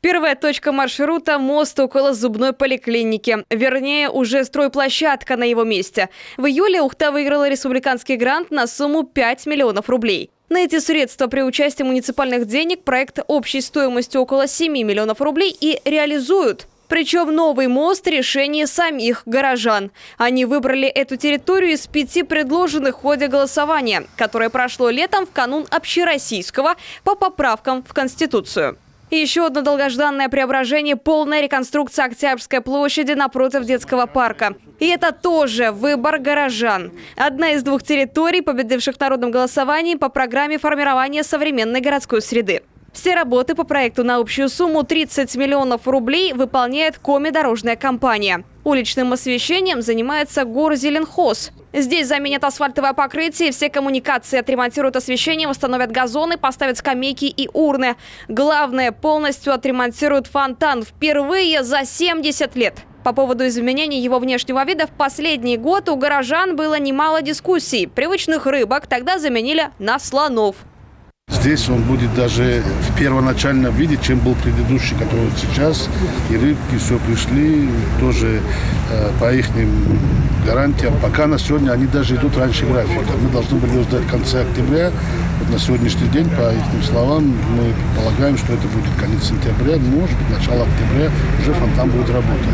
Первая точка маршрута – мост около зубной поликлиники. Вернее, уже стройплощадка на его месте. В июле Ухта выиграла республиканский грант на сумму 5 миллионов рублей. На эти средства при участии муниципальных денег проект общей стоимостью около 7 миллионов рублей и реализуют. Причем новый мост – решение самих горожан. Они выбрали эту территорию из 5 предложенных в ходе голосования, которое прошло летом в канун общероссийского по поправкам в Конституцию. И еще одно долгожданное преображение – полная реконструкция Октябрьской площади напротив детского парка. И это тоже выбор горожан. Одна из 2 территорий, победивших в народном голосовании по программе формирования современной городской среды. Все работы по проекту на общую сумму 30 миллионов рублей выполняет Коми-дорожная компания. Уличным освещением занимается Горзеленхоз. Здесь заменят асфальтовое покрытие, все коммуникации отремонтируют освещение, восстановят газоны, поставят скамейки и урны. Главное, полностью отремонтируют фонтан впервые за 70 лет. По поводу изменения его внешнего вида в последний год у горожан было немало дискуссий. Привычных рыбок тогда заменили на слонов. Здесь он будет даже в первоначальном виде, чем был предыдущий, который сейчас. И рыбки все пришли тоже по их гарантиям. Пока на сегодня они даже идут раньше графика. Мы должны были ждать в конце октября. Вот на сегодняшний день, по их словам, мы полагаем, что это будет конец сентября. Может быть, начало октября уже фонтан будет работать.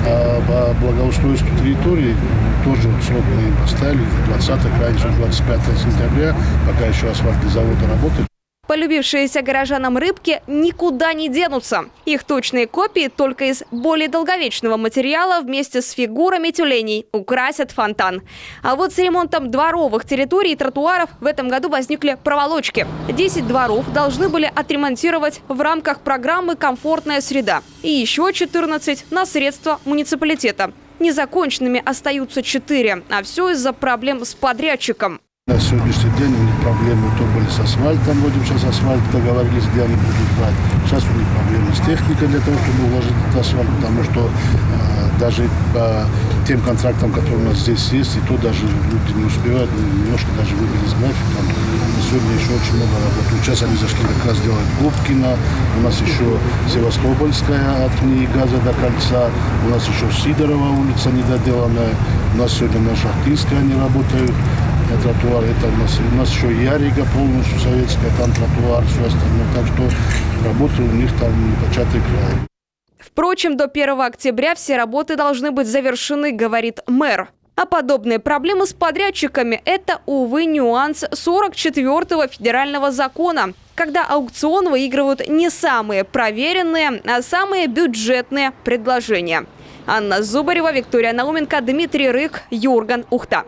А по благоустройству территории тоже срок мы им поставили, 20-х, раньше 25 сентября, пока еще асфальтные заводы работают. Полюбившиеся горожанам рыбки никуда не денутся. Их точные копии только из более долговечного материала вместе с фигурами тюленей украсят фонтан. А вот с ремонтом дворовых территорий и тротуаров в этом году возникли проволочки. 10 дворов должны были отремонтировать в рамках программы «Комфортная среда». И еще 14 на средства муниципалитета. Незаконченными остаются 4, а все из-за проблем с подрядчиком. На сегодняшний день у них проблемы то были с асфальтом, вводим сейчас асфальт, договорились, где они будут брать. Сейчас у них проблемы с техникой для того, чтобы уложить этот асфальт, потому что даже по тем контрактам, которые у нас здесь есть, и то даже люди не успевают, немножко даже выбили с графиком. Сегодня еще очень много работы. Сейчас они зашли как раз делать Губкина, у нас еще Севастопольская от НИИ газа до кольца, у нас еще Сидорова улица недоделанная, у нас сегодня на Шахтинской они работают. Тротуар, это у нас еще Ярига полностью советская, там тротуар, все остальное. Так что работа у них там непочатый край. Впрочем, до 1 октября все работы должны быть завершены, говорит мэр. А подобные проблемы с подрядчиками – это, увы, нюанс 44-го федерального закона, когда аукцион выигрывают не самые проверенные, а самые бюджетные предложения. Анна Зубарева, Виктория Науменко, Дмитрий Рык, Юрган, Ухта.